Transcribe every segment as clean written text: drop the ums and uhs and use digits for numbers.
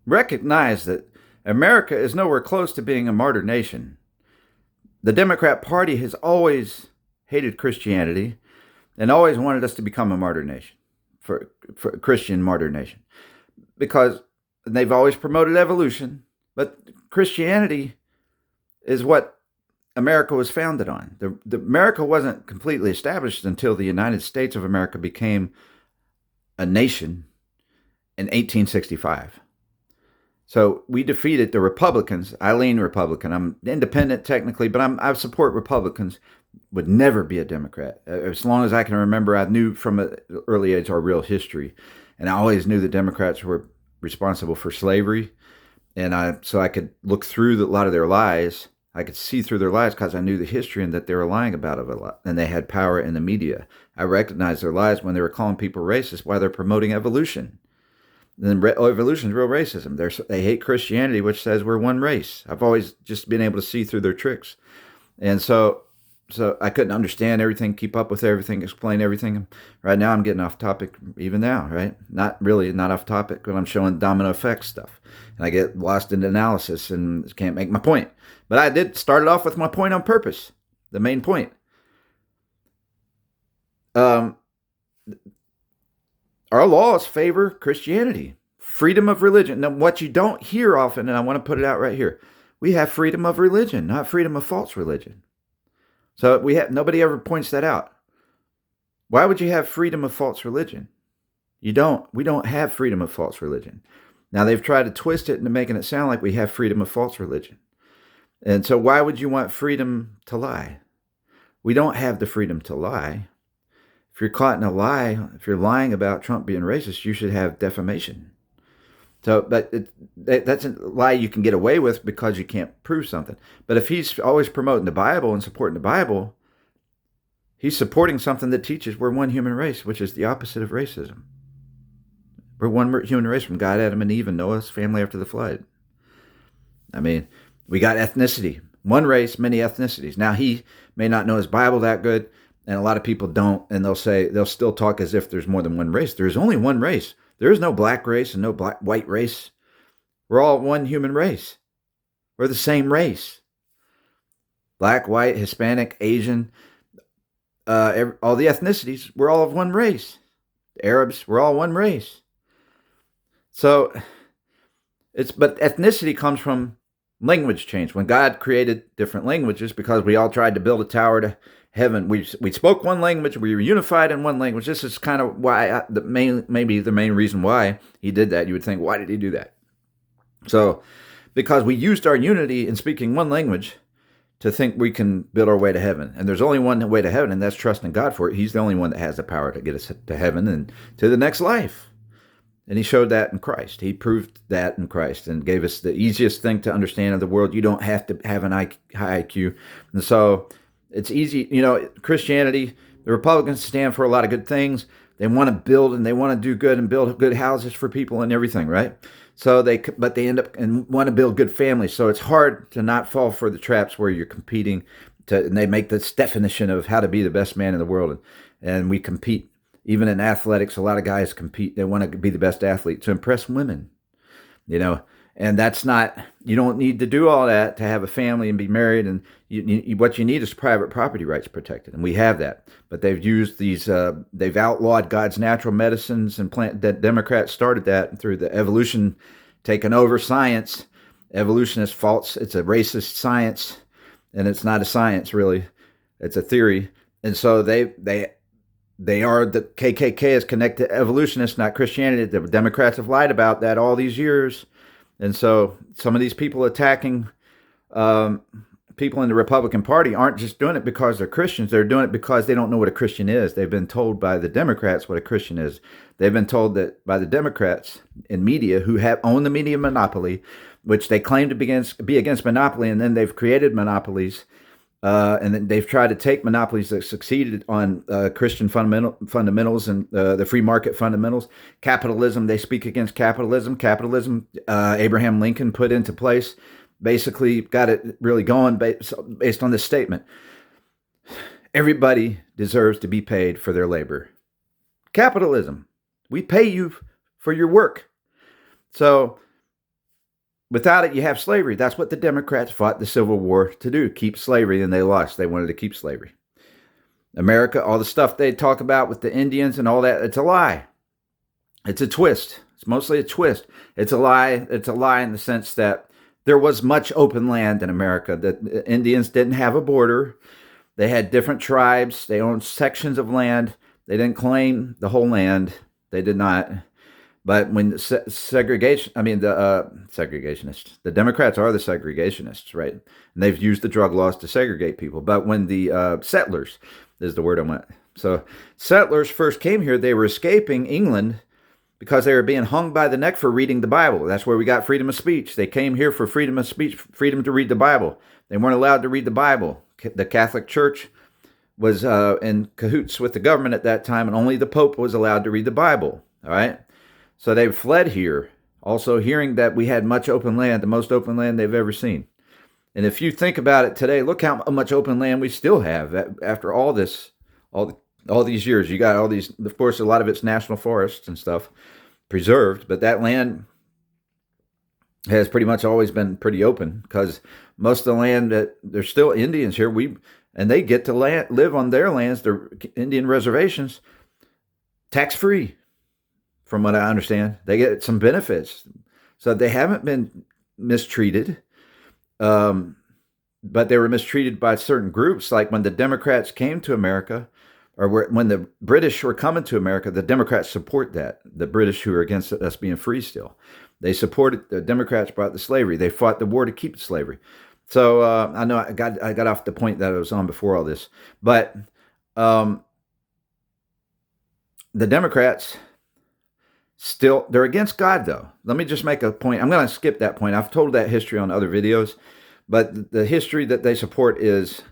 recognize that America is nowhere close to being a martyr nation. The Democrat Party has always hated Christianity and always wanted us to become a martyr nation, for a Christian martyr nation, because they've always promoted evolution. But Christianity is what America was founded on. America wasn't completely established until the United States of America became a nation in 1865. So we defeated the Republicans. I lean Republican. I'm independent technically, but I support Republicans. Would never be a Democrat. As long as I can remember, I knew from an early age our real history, and I always knew the Democrats were responsible for slavery, and I could look through a lot of their lies. I could see through their lies because I knew the history and that they were lying about it a lot, and they had power in the media. I recognized their lies when they were calling people racist while they're promoting evolution. Then evolution is real racism. They hate Christianity, which says we're one race. I've always just been able to see through their tricks, and so I couldn't understand everything, keep up with everything, explain everything. Right now, I'm getting off topic. Even now, right? Not off topic, but I'm showing domino effect stuff, and I get lost in analysis and can't make my point. But I did start it off with my point on purpose. The main point. Our laws favor Christianity, freedom of religion. Now, what you don't hear often, and I want to put it out right here, we have freedom of religion, not freedom of false religion. So nobody ever points that out. Why would you have freedom of false religion? You don't. We don't have freedom of false religion. Now they've tried to twist it into making it sound like we have freedom of false religion. And so why would you want freedom to lie? We don't have the freedom to lie. If you're caught in a lie, if you're lying about Trump being racist, you should have defamation. So, but that's a lie you can get away with because you can't prove something. But if he's always promoting the Bible and supporting the Bible, he's supporting something that teaches we're one human race, which is the opposite of racism. We're one human race from God, Adam, and Eve, and Noah's family after the flood. I mean, we got ethnicity. One race, many ethnicities. Now, he may not know his Bible that good, and a lot of people don't, and they'll still talk as if there's more than one race. There's only one race. There is no black race and no white race. We're all one human race. We're the same race. Black, white, Hispanic, Asian, all the ethnicities, we're all of one race. The Arabs, we're all one race. So, but ethnicity comes from language change. When God created different languages, because we all tried to build a tower to heaven, we spoke one language, we were unified in one language. This is kind of why maybe the main reason why he did that. You would think, why did he do that? So, because we used our unity in speaking one language to think we can build our way to heaven. And there's only one way to heaven, and that's trusting God for it. He's the only one that has the power to get us to heaven and to the next life. And he showed that in Christ. He proved that in Christ and gave us the easiest thing to understand of the world. You don't have to have an high IQ. And so it's easy. Christianity, the Republicans stand for a lot of good things. They want to build and they want to do good and build good houses for people and everything, right? So but they end up and want to build good families. So it's hard to not fall for the traps where you're competing and they make this definition of how to be the best man in the world. And we compete. Even in athletics, a lot of guys compete. They want to be the best athlete to impress women, and that's not, you don't need to do all that to have a family and be married. And what you need is private property rights protected. And we have that. But they've used they've outlawed God's natural medicines and that Democrats started that through the evolution taking over science. Evolution is false. It's a racist science, and it's not a science really. It's a theory. And so the KKK is connected to evolutionists, not Christianity. The Democrats have lied about that all these years. And so some of these people attacking people in the Republican Party aren't just doing it because they're Christians. They're doing it because they don't know what a Christian is. They've been told by the Democrats what a Christian is. They've been told that by the Democrats in media who own the media monopoly, which they claim to be against monopoly, and then they've created monopolies. And then they've tried to take monopolies that succeeded on Christian fundamentals and the free market fundamentals. Capitalism, they speak against capitalism. Abraham Lincoln put into place, basically got it really going based on this statement. Everybody deserves to be paid for their labor. Capitalism, we pay you for your work. So Without it, you have slavery. That's what the Democrats fought the Civil War to do, keep slavery, and they lost. They wanted to keep slavery. America, all the stuff they talk about with the Indians and all that, it's a lie. It's a twist. It's mostly a twist. It's a lie. It's a lie in the sense that there was much open land in America. The Indians didn't have a border. They had different tribes. They owned sections of land. They didn't claim the whole land. They did not. But when the segregationists, the Democrats are the segregationists, right? And they've used the drug laws to segregate people. But when the settlers, is the word I want. So settlers first came here, they were escaping England because they were being hung by the neck for reading the Bible. That's where we got freedom of speech. They came here for freedom of speech, freedom to read the Bible. They weren't allowed to read the Bible. The Catholic Church was in cahoots with the government at that time, and only the Pope was allowed to read the Bible. All right? So they fled here, also hearing that we had much open land, the most open land they've ever seen. And if you think about it today, look how much open land we still have after all this, all these years. You got all these, of course, a lot of it's national forests and stuff preserved, but that land has pretty much always been pretty open because most of the land that there's still Indians here, and they get to live on their lands, their Indian reservations, tax-free. From what I understand, they get some benefits, so they haven't been mistreated. But they were mistreated by certain groups, like when the Democrats came to America, or when the British were coming to America. The Democrats support that. The British, who are against us being free still, they supported. The Democrats brought the slavery. They fought the war to keep slavery. So I know I got off the point that I was on before all this, but the Democrats. Still, they're against God, though. Let me just make a point. I'm going to skip that point. I've told that history on other videos, but the history that they support is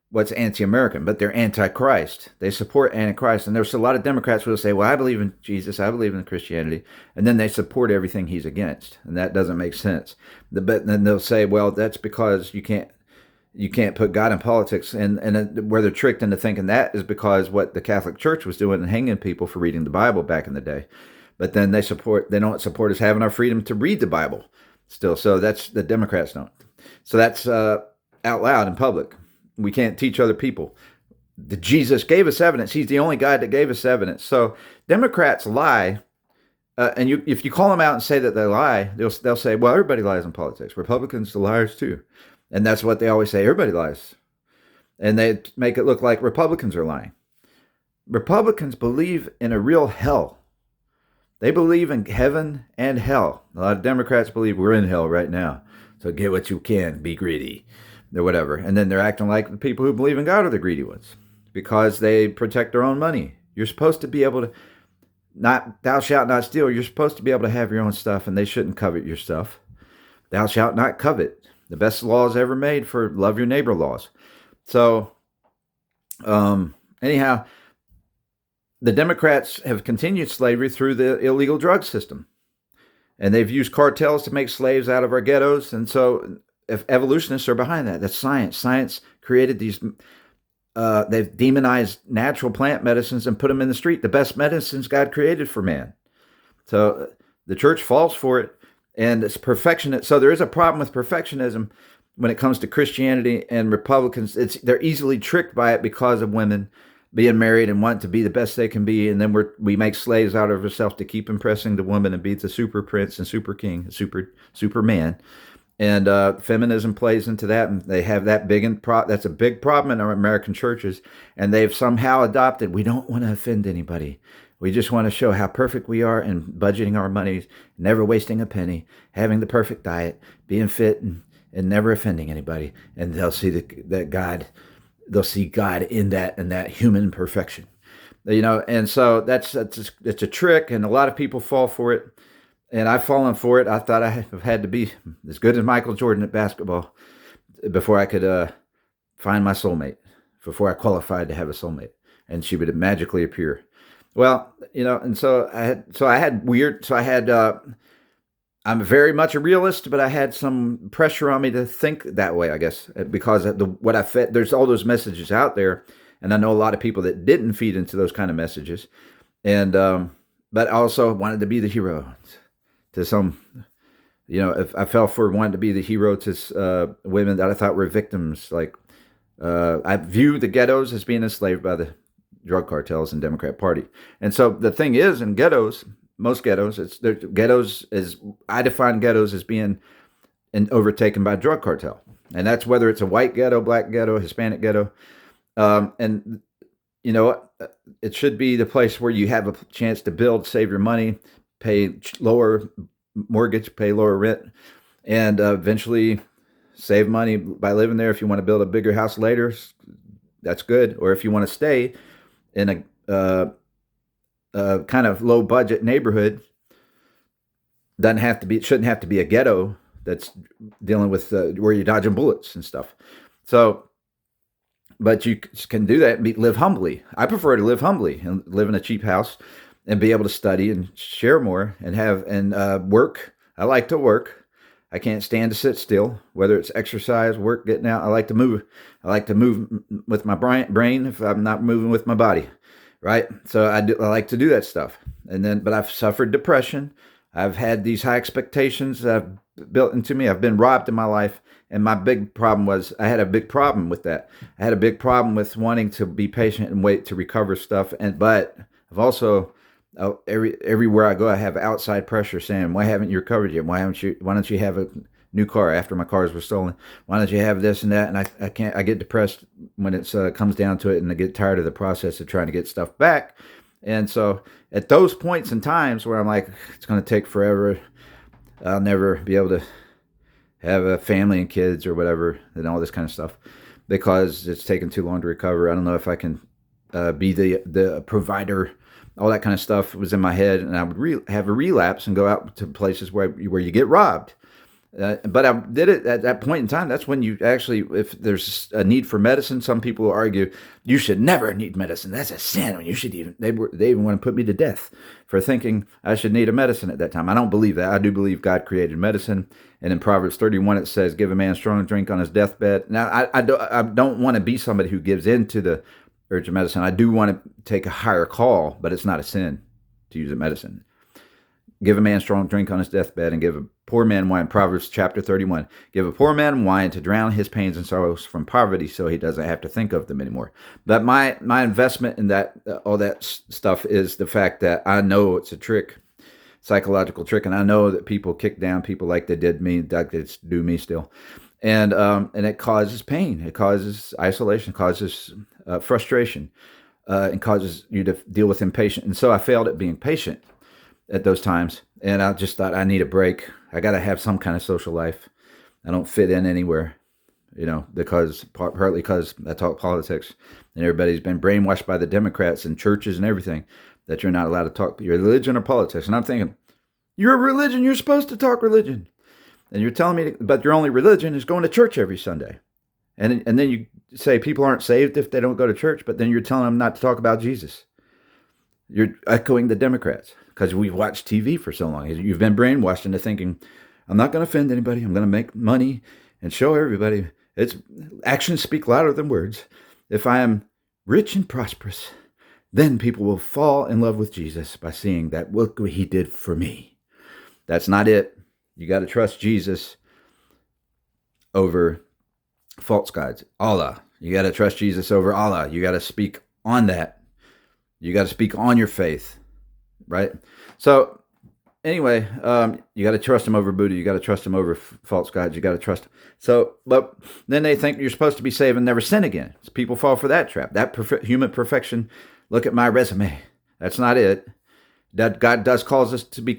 what's anti-American, but they're anti-Christ. They support anti-Christ, and there's a lot of Democrats who will say, well, I believe in Jesus, I believe in Christianity, and then they support everything he's against, and that doesn't make sense. But then they'll say, well, that's because you can't put God in politics, and where they're tricked into thinking that is because what the Catholic Church was doing and hanging people for reading the Bible back in the day. But then they don't support us having our freedom to read the Bible still. So that's, the Democrats don't. So that's out loud in public. We can't teach other people. Jesus gave us evidence. He's the only God that gave us evidence. So Democrats lie. And if you call them out and say that they lie, they'll say, well, everybody lies in politics. Republicans are liars too. And that's what they always say. Everybody lies. And they make it look like Republicans are lying. Republicans believe in a real hell. They believe in heaven and hell. A lot of Democrats believe we're in hell right now. So get what you can, be greedy, or whatever. And then they're acting like the people who believe in God are the greedy ones because they protect their own money. You're supposed to be able to, thou shalt not steal. You're supposed to be able to have your own stuff, and they shouldn't covet your stuff. Thou shalt not covet. The best laws ever made for love your neighbor laws. So, anyhow, the Democrats have continued slavery through the illegal drug system. And they've used cartels to make slaves out of our ghettos. And so if evolutionists are behind that. That's science. Science created these, they've demonized natural plant medicines and put them in the street. The best medicines God created for man. So the church falls for it. And it's perfectionist. So there is a problem with perfectionism when it comes to Christianity and Republicans. They're easily tricked by it because of women being married and want to be the best they can be, and then we make slaves out of ourselves to keep impressing the woman and be the super prince and super king, superman. And feminism plays into that, and they have that that's a big problem in our American churches. And they've somehow adopted, we don't want to offend anybody. We just want to show how perfect we are in budgeting our money, never wasting a penny, having the perfect diet, being fit, and never offending anybody. And they'll see that God. They'll see God in that human perfection, and so it's a trick, and a lot of people fall for it, and I've fallen for it. I thought I have had to be as good as Michael Jordan at basketball before I could find my soulmate, before I qualified to have a soulmate, and she would magically appear. Well, and so I'm very much a realist, but I had some pressure on me to think that way, I guess, because of what I fed. There's all those messages out there, and I know a lot of people that didn't feed into those kind of messages, and but I also wanted to be the hero to some If I fell for wanting to be the hero to women that I thought were victims. Like, I view the ghettos as being enslaved by the drug cartels and Democrat Party. And so the thing is, in ghettos, most ghettos, I define ghettos as being overtaken by drug cartel, and that's whether it's a white ghetto, black ghetto, Hispanic ghetto, and it should be the place where you have a chance to build, save your money, pay lower mortgage, pay lower rent, and eventually save money by living there. If you want to build a bigger house later, that's good. Or if you want to stay in a kind of low budget neighborhood, shouldn't have to be a ghetto that's dealing with where you're dodging bullets and stuff. So, but you can do that and live humbly. I prefer to live humbly and live in a cheap house and be able to study and share more and work. I like to work. I can't stand to sit still, whether it's exercise, work, getting out. I like to move. I like to move with my brain if I'm not moving with my body, right? So I like to do that stuff. But I've suffered depression. I've had these high expectations that I've built into me. I've been robbed in my life. And my big problem was I had a big problem with that. I had a big problem with wanting to be patient and wait to recover stuff. But I've also, everywhere I go, I have outside pressure saying, why haven't you recovered yet? Why don't you have a new car after my cars were stolen? Why don't you have this and that? And I get depressed when it comes down to it, and I get tired of the process of trying to get stuff back. And so at those points and times where I'm like, it's going to take forever, I'll never be able to have a family and kids or whatever, and all this kind of stuff, because it's taken too long to recover. I don't know if I can be the provider. All that kind of stuff was in my head, and I would have a relapse and go out to places where you get robbed. But I did it at that point in time. That's when you actually, if there's a need for medicine, some people will argue you should never need medicine. That's a sin. They even want to put me to death for thinking I should need a medicine at that time. I don't believe that. I do believe God created medicine, and in Proverbs 31 it says, "Give a man strong drink on his deathbed." Now I don't want to be somebody who gives in to the urge of medicine. I do want to take a higher call, but it's not a sin to use a medicine. Give a man strong drink on his deathbed, and give a poor man wine. Proverbs chapter 31. Give a poor man wine to drown his pains and sorrows from poverty, so he doesn't have to think of them anymore. But my investment in that, all that stuff, is the fact that I know it's a trick, psychological trick, and I know that people kick down people like they did me, like they do me still, and it causes pain, it causes isolation, it causes frustration, and causes you to deal with impatience. And so I failed at being patient at those times, and I just thought, I need a break. I got to have some kind of social life. I don't fit in anywhere, partly because I talk politics, and everybody's been brainwashed by the Democrats and churches and everything that you're not allowed to talk your religion or politics. And I'm thinking, you're a religion, you're supposed to talk religion, and you're telling me, but your only religion is going to church every Sunday. And then you say people aren't saved if they don't go to church, but then you're telling them not to talk about Jesus. You're echoing the Democrats, because we've watched TV for so long. You've been brainwashed into thinking, I'm not going to offend anybody. I'm going to make money and show everybody. Actions speak louder than words. If I am rich and prosperous, then people will fall in love with Jesus by seeing that, look what he did for me. That's not it. You got to trust Jesus over false gods. Allah. You got to trust Jesus over Allah. You got to speak on that. You got to speak on your faith. Right? So anyway, you got to trust him over Buddha. You got to trust him over false gods. You got to trust him. So, but then they think you're supposed to be saved and never sin again. So people fall for that trap. That human perfection. Look at my resume. That's not it. That God does call us to be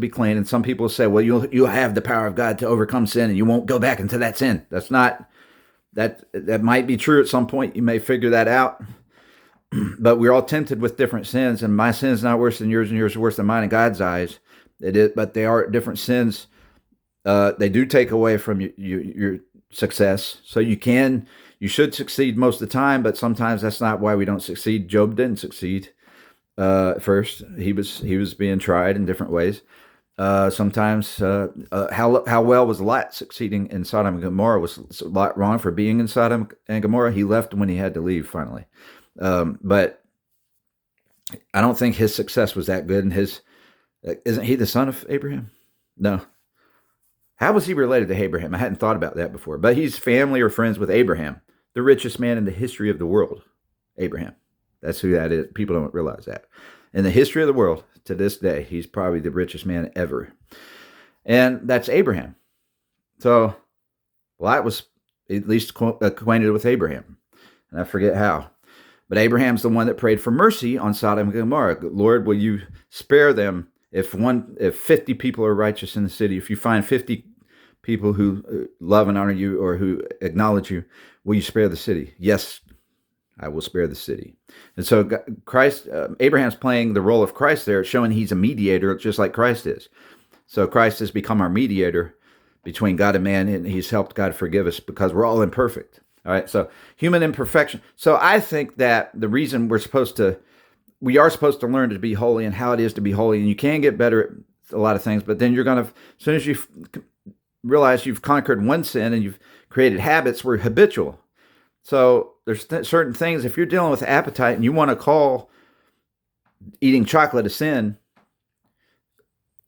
clean. And some people say, well, you'll have the power of God to overcome sin, and you won't go back into that sin. That's not, that might be true at some point. You may figure that out. But we're all tempted with different sins, and my sin is not worse than yours, and yours is worse than mine in God's eyes. It is, but they are different sins. They do take away from your success. So you should succeed most of the time, but sometimes that's not why we don't succeed. Job didn't succeed at first. He was being tried in different ways. Sometimes how well was Lot succeeding in Sodom and Gomorrah? Was Lot wrong for being in Sodom and Gomorrah? He left when he had to leave finally. But I don't think his success was that good. And isn't he the son of Abraham? No. How was he related to Abraham? I hadn't thought about that before. But he's family or friends with Abraham, the richest man in the history of the world. Abraham. That's who that is. People don't realize that. In the history of the world, to this day, he's probably the richest man ever. And that's Abraham. So Lot was at least acquainted with Abraham. And I forget how. But Abraham's the one that prayed for mercy on Sodom and Gomorrah. Lord, will you spare them if 50 people are righteous in the city? If you find 50 people who love and honor you or who acknowledge you, will you spare the city? Yes, I will spare the city. And so Abraham's playing the role of Christ there, showing he's a mediator just like Christ is. So Christ has become our mediator between God and man, and he's helped God forgive us because we're all imperfect. All right, so human imperfection. So I think that the reason we are supposed to learn to be holy and how it is to be holy, and you can get better at a lot of things, but then you're going to, as soon as you realize you've conquered one sin and you've created habits, we're habitual. So there's certain things, if you're dealing with appetite and you want to call eating chocolate a sin,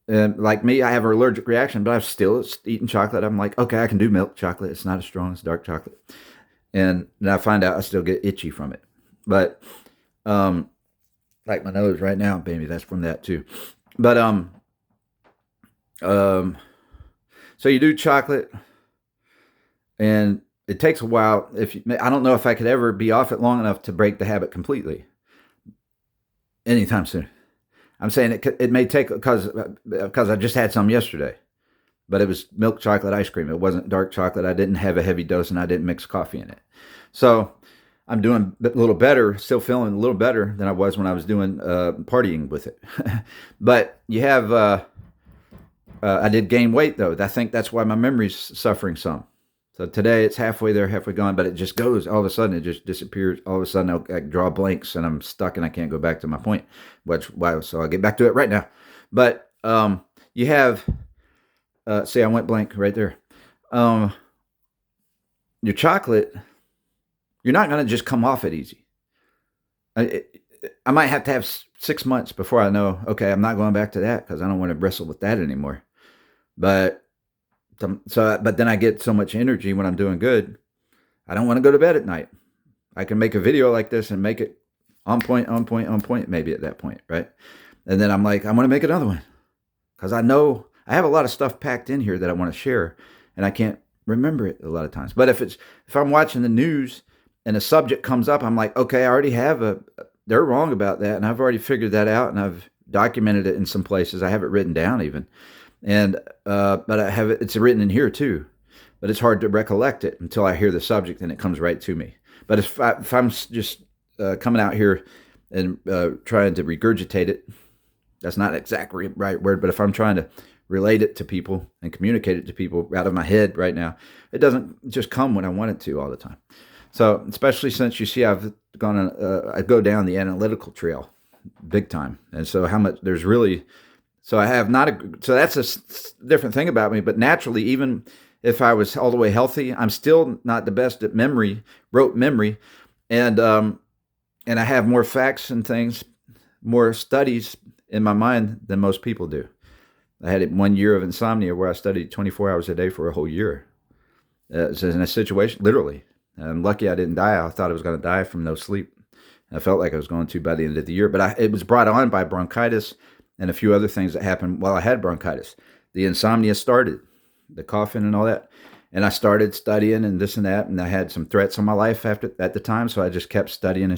like me, I have an allergic reaction, but I'm still eating chocolate. I'm like, okay, I can do milk chocolate. It's not as strong as dark chocolate. And then I find out I still get itchy from it. But like my nose right now, baby, that's from that too. But so you do chocolate, and it takes a while. I don't know if I could ever be off it long enough to break the habit completely anytime soon. I'm saying it may take because I just had some yesterday, but it was milk chocolate ice cream. It wasn't dark chocolate. I didn't have a heavy dose, and I didn't mix coffee in it. So I'm doing a little better, still feeling a little better than I was when I was doing partying with it. But you have, I did gain weight though. I think that's why my memory's suffering some. So today it's halfway there, halfway gone, but it just goes. All of a sudden, it just disappears. All of a sudden, I draw blanks and I'm stuck and I can't go back to my point. So I'll get back to it right now. But you have, see, I went blank right there. Your chocolate, you're not going to just come off it easy. I might have to have 6 months before I know, okay, I'm not going back to that because I don't want to wrestle with that anymore. But then I get so much energy when I'm doing good. I don't want to go to bed at night. I can make a video like this and make it on point, maybe at that point, right? And then I'm like, I want to make another one because I know I have a lot of stuff packed in here that I want to share, and I can't remember it a lot of times. But if I'm watching the news and a subject comes up, I'm like, okay, I already have they're wrong about that, and I've already figured that out, and I've documented it in some places. I have it written down even. And but I have it's written in here too, but it's hard to recollect it until I hear the subject and it comes right to me. But if I'm just coming out here and trying to regurgitate it, that's not exactly right word, but if I'm trying to relate it to people and communicate it to people out of my head right now, it doesn't just come when I want it to all the time. So especially since you see I've I go down the analytical trail big time, and so how much there's really. So I have so that's a different thing about me, but naturally, even if I was all the way healthy, I'm still not the best at rote memory. And I have more facts and things, more studies in my mind than most people do. I had 1 year of insomnia where I studied 24 hours a day for a whole year. So in a situation, literally. And I'm lucky I didn't die. I thought I was going to die from no sleep. I felt like I was going to by the end of the year, but it was brought on by bronchitis and a few other things that happened while I had bronchitis. The insomnia started, the coughing and all that. And I started studying and this and that. And I had some threats on my life at the time. So I just kept studying.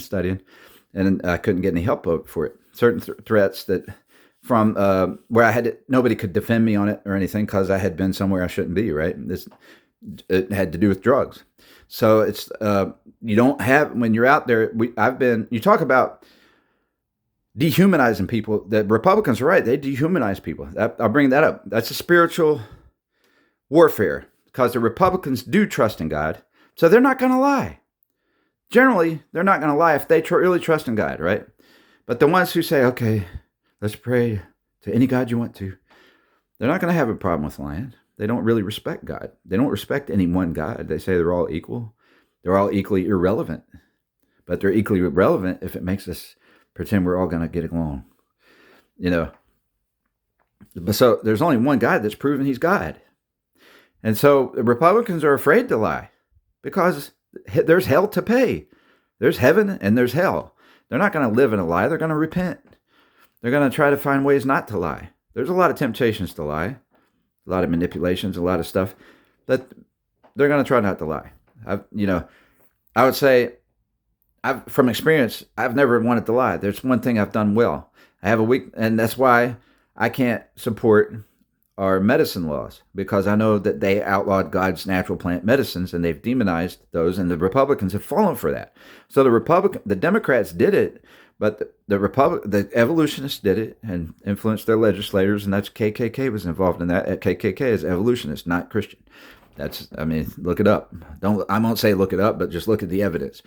And I couldn't get any help for it. Certain threats that from where nobody could defend me on it or anything because I had been somewhere I shouldn't be, right? It had to do with drugs. So it's, you don't have, when you're out there, you talk about dehumanizing people. The Republicans are right. They dehumanize people. I'll bring that up. That's a spiritual warfare because the Republicans do trust in God. So they're not going to lie. Generally, they're not going to lie if they really trust in God, right? But the ones who say, okay, let's pray to any God you want to, they're not going to have a problem with lying. They don't really respect God. They don't respect any one God. They say they're all equal. They're all equally irrelevant. But they're equally relevant if it makes us pretend we're all going to get along. But so there's only one God that's proven he's God. And so the Republicans are afraid to lie because there's hell to pay. There's heaven and there's hell. They're not going to live in a lie. They're going to repent. They're going to try to find ways not to lie. There's a lot of temptations to lie, a lot of manipulations, a lot of stuff, but they're going to try not to lie. I would say, from experience, I've never wanted to lie. There's one thing I've done well. I have a weak, and that's why I can't support our medicine laws, because I know that they outlawed God's natural plant medicines and they've demonized those, and the Republicans have fallen for that. So the Democrats did it, but the evolutionists did it and influenced their legislators, and that's KKK was involved in that. KKK is evolutionist, not Christian. Look it up. I won't say look it up, but just look at the evidence.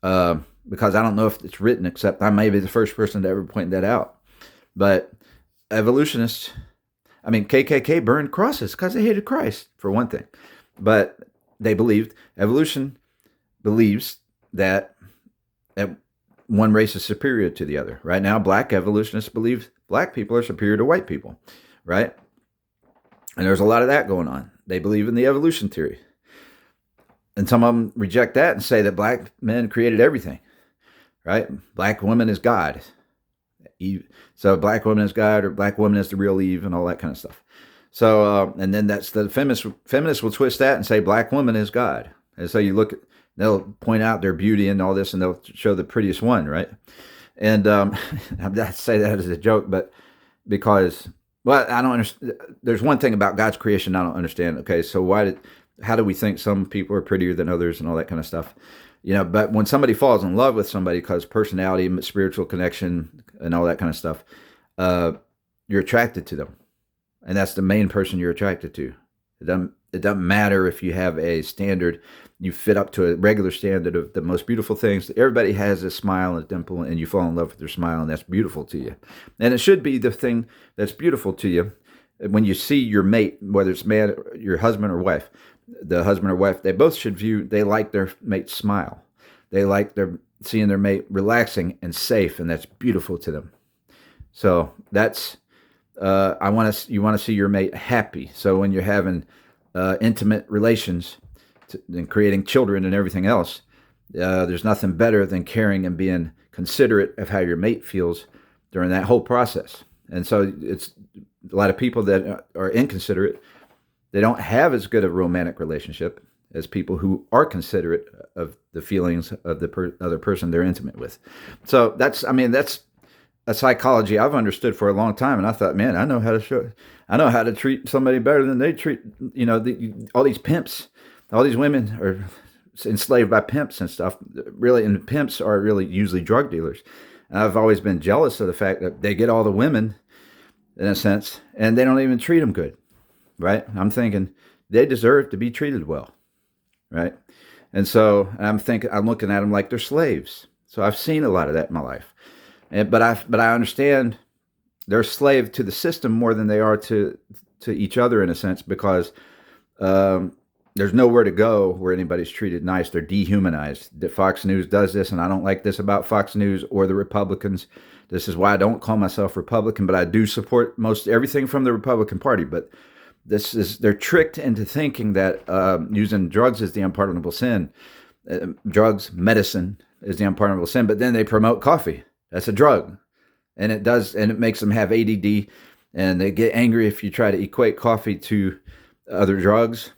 Because I don't know if it's written, except I may be the first person to ever point that out. But evolutionists, KKK burned crosses because they hated Christ, for one thing. But evolution believes that one race is superior to the other. Right now, black evolutionists believe black people are superior to white people, right? And there's a lot of that going on. They believe in the evolution theory. And some of them reject that and say that black men created everything, right? Black woman is God. So black woman is God, or black woman is the real Eve, and all that kind of stuff. So, and then that's the feminists will twist that and say black woman is God. And so they'll point out their beauty and all this, and they'll show the prettiest one, right? And I say that as a joke, but because, I don't understand. There's one thing about God's creation I don't understand. Okay, so how do we think some people are prettier than others and all that kind of stuff? But when somebody falls in love with somebody because personality, spiritual connection, and all that kind of stuff, you're attracted to them. And that's the main person you're attracted to. It doesn't matter if you have a standard, you fit up to a regular standard of the most beautiful things. Everybody has a smile and a dimple, and you fall in love with their smile, and that's beautiful to you. And it should be the thing that's beautiful to you when you see your mate, whether it's your husband or wife. The husband or wife, they both they like their mate's smile. They like seeing their mate relaxing and safe, and that's beautiful to them. So that's, you want to see your mate happy. So when you're having intimate relations and creating children and everything else, there's nothing better than caring and being considerate of how your mate feels during that whole process. And so it's a lot of people that are inconsiderate. They don't have as good a romantic relationship as people who are considerate of the feelings of the other person they're intimate with. So that's a psychology I've understood for a long time, and I thought, man, I know how to treat somebody better than they treat. All these pimps, all these women are enslaved by pimps and stuff. Really, and pimps are really usually drug dealers. And I've always been jealous of the fact that they get all the women, in a sense, and they don't even treat them good. Right? I'm thinking they deserve to be treated well, right? And so I'm looking at them like they're slaves. So I've seen a lot of that in my life, but I understand they're a slave to the system more than they are to each other, in a sense, because there's nowhere to go where anybody's treated nice. They're dehumanized. The Fox News does this, and I don't like this about Fox News or the Republicans. This is why I don't call myself Republican, but I do support most everything from the Republican Party. But they're tricked into thinking that using drugs is the unpardonable sin. Medicine is the unpardonable sin, but then they promote coffee. That's a drug. And it makes them have ADD, and they get angry if you try to equate coffee to other drugs,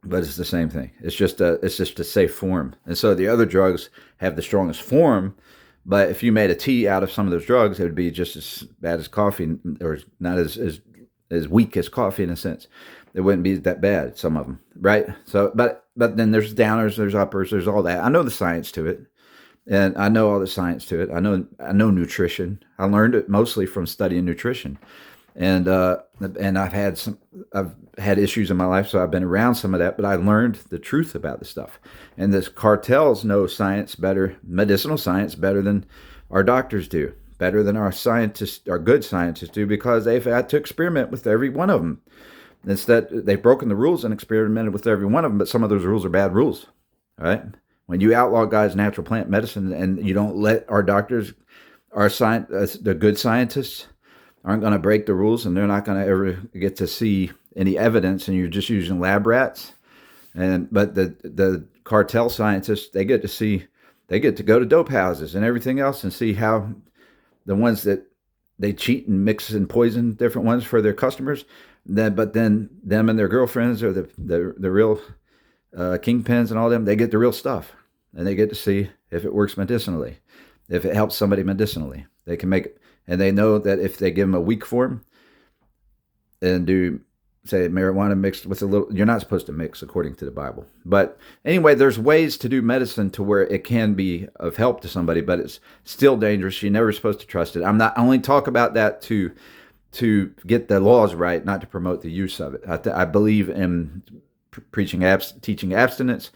but it's the same thing. It's just a safe form. And so the other drugs have the strongest form, but if you made a tea out of some of those drugs, it would be just as bad as coffee, or not as weak as coffee, in a sense. It wouldn't be that bad, some of them, right? So, but then there's downers, there's uppers, there's all that. I know the science to it, and I know all the science to it. I know nutrition. I learned it mostly from studying nutrition, and I've had issues in my life, so I've been around some of that. But I learned the truth about the stuff, and this cartels know science better, medicinal science better than our doctors do. Better than our scientists, our good scientists do, because they've had to experiment with every one of them. Instead, they've broken the rules and experimented with every one of them, but some of those rules are bad rules, right? When you outlaw God's natural plant medicine and you don't let our doctors, the good scientists, aren't going to break the rules, and they're not going to ever get to see any evidence, and you're just using lab rats. But the cartel scientists, they get to go to dope houses and everything else and see how the ones that they cheat and mix and poison different ones for their customers. But then them and their girlfriends are the real kingpins and all them. They get the real stuff, and they get to see if it works medicinally, if it helps somebody medicinally. They can make it, and they know that if they give them a weak form and do, say, marijuana mixed with a little, you're not supposed to mix according to the Bible. But anyway, there's ways to do medicine to where it can be of help to somebody, but it's still dangerous. You're never supposed to trust it. I only talk about that to get the laws right, not to promote the use of it. I believe in teaching abstinence,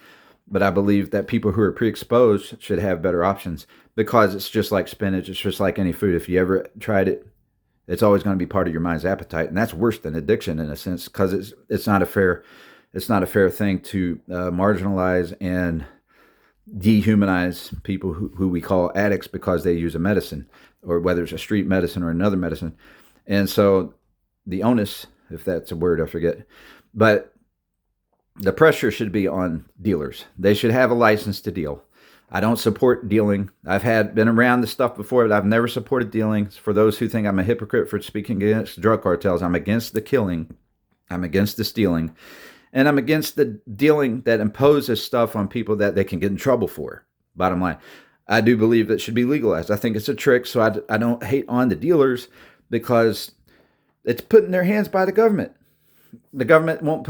but I believe that people who are pre-exposed should have better options, because it's just like spinach. It's just like any food. If you ever tried it, it's always going to be part of your mind's appetite, and that's worse than addiction in a sense, because it's not a fair thing to marginalize and dehumanize people who we call addicts because they use a medicine, or whether it's a street medicine or another medicine. And so the onus, if that's a word, I forget, but the pressure should be on dealers. They should have a license to deal. I don't support dealing. I've been around this stuff before, but I've never supported dealing. For those who think I'm a hypocrite for speaking against drug cartels, I'm against the killing. I'm against the stealing. And I'm against the dealing that imposes stuff on people that they can get in trouble for. Bottom line, I do believe that should be legalized. I think it's a trick, so I don't hate on the dealers, because it's put in their hands by the government. The government won't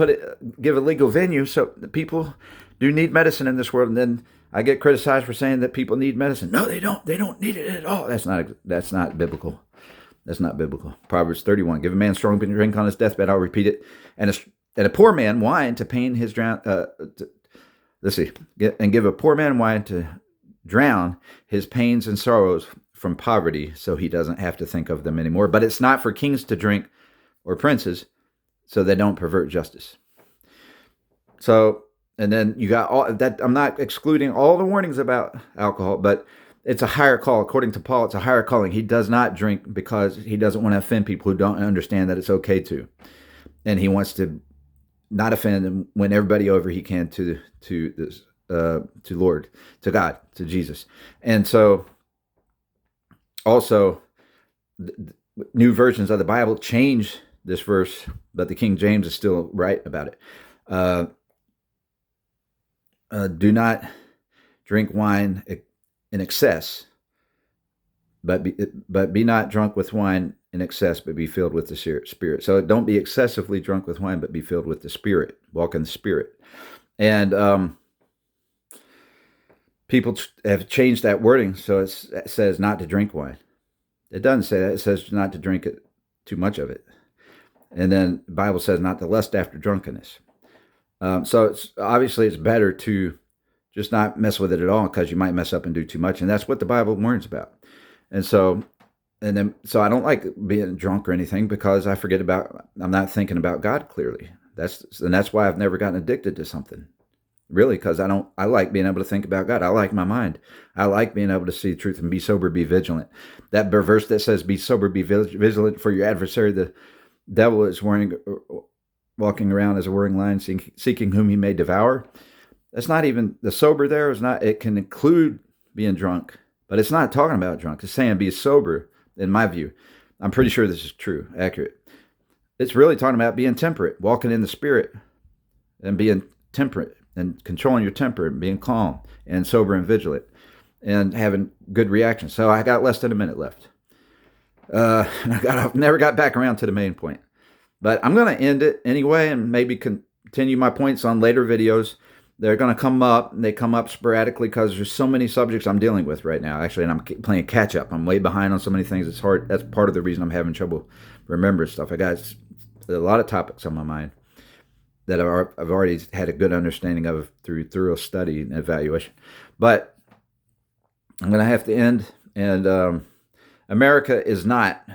give a legal venue, so people do need medicine in this world, and then I get criticized for saying that people need medicine. No, they don't. They don't need it at all. That's not biblical. That's not biblical. Proverbs 31. Give a man strong drink on his deathbed. I'll repeat it. And a poor man wine to pain his drown. Let's see. And give a poor man wine to drown his pains and sorrows from poverty, so he doesn't have to think of them anymore. But it's not for kings to drink, or princes, so they don't pervert justice. So, and then you got all that. I'm not excluding all the warnings about alcohol, but it's a higher call. According to Paul, it's a higher calling. He does not drink because he doesn't want to offend people who don't understand that it's okay to. And he wants to not offend and win everybody over he can to Lord, to God, to Jesus. And so also new versions of the Bible change this verse, but the King James is still right about it. Do not drink wine in excess, but be not drunk with wine in excess, but be filled with the Spirit. So don't be excessively drunk with wine, but be filled with the Spirit. Walk in the Spirit. And people have changed that wording, so it says not to drink wine. It doesn't say that. It says not to drink it, too much of it. And then the Bible says not to lust after drunkenness. So it's better to just not mess with it at all, because you might mess up and do too much. And that's what the Bible warns about. And so I don't like being drunk or anything, because I'm not thinking about God clearly. That's why I've never gotten addicted to something. Really, because I like being able to think about God. I like my mind. I like being able to see the truth and be sober, be vigilant. That verse that says, be sober, be vigilant, for your adversary, the devil, is walking around as a roaring lion, seeking whom he may devour. That's not even, the sober there is not, it can include being drunk, but it's not talking about drunk. It's saying be sober, in my view. I'm pretty sure this is true, accurate. It's really talking about being temperate, walking in the Spirit, and being temperate, and controlling your temper, and being calm, and sober, and vigilant, and having good reactions. So I got less than a minute left. I never got back around to the main point. But I'm going to end it anyway, and maybe continue my points on later videos. They're going to come up, and they come up sporadically because there's so many subjects I'm dealing with right now, actually, and I'm playing catch up. I'm way behind on so many things. It's hard. That's part of the reason I'm having trouble remembering stuff. I got a lot of topics on my mind that I've already had a good understanding of through thorough study and evaluation. But I'm going to have to end, and America is not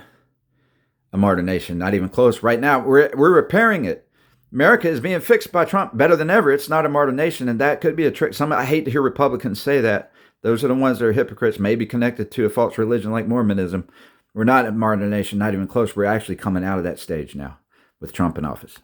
a martyr nation, not even close. Right now, we're repairing it. America is being fixed by Trump better than ever. It's not a martyr nation, and that could be a trick. I hate to hear Republicans say that. Those are the ones that are hypocrites, maybe connected to a false religion like Mormonism. We're not a martyr nation, not even close. We're actually coming out of that stage now with Trump in office.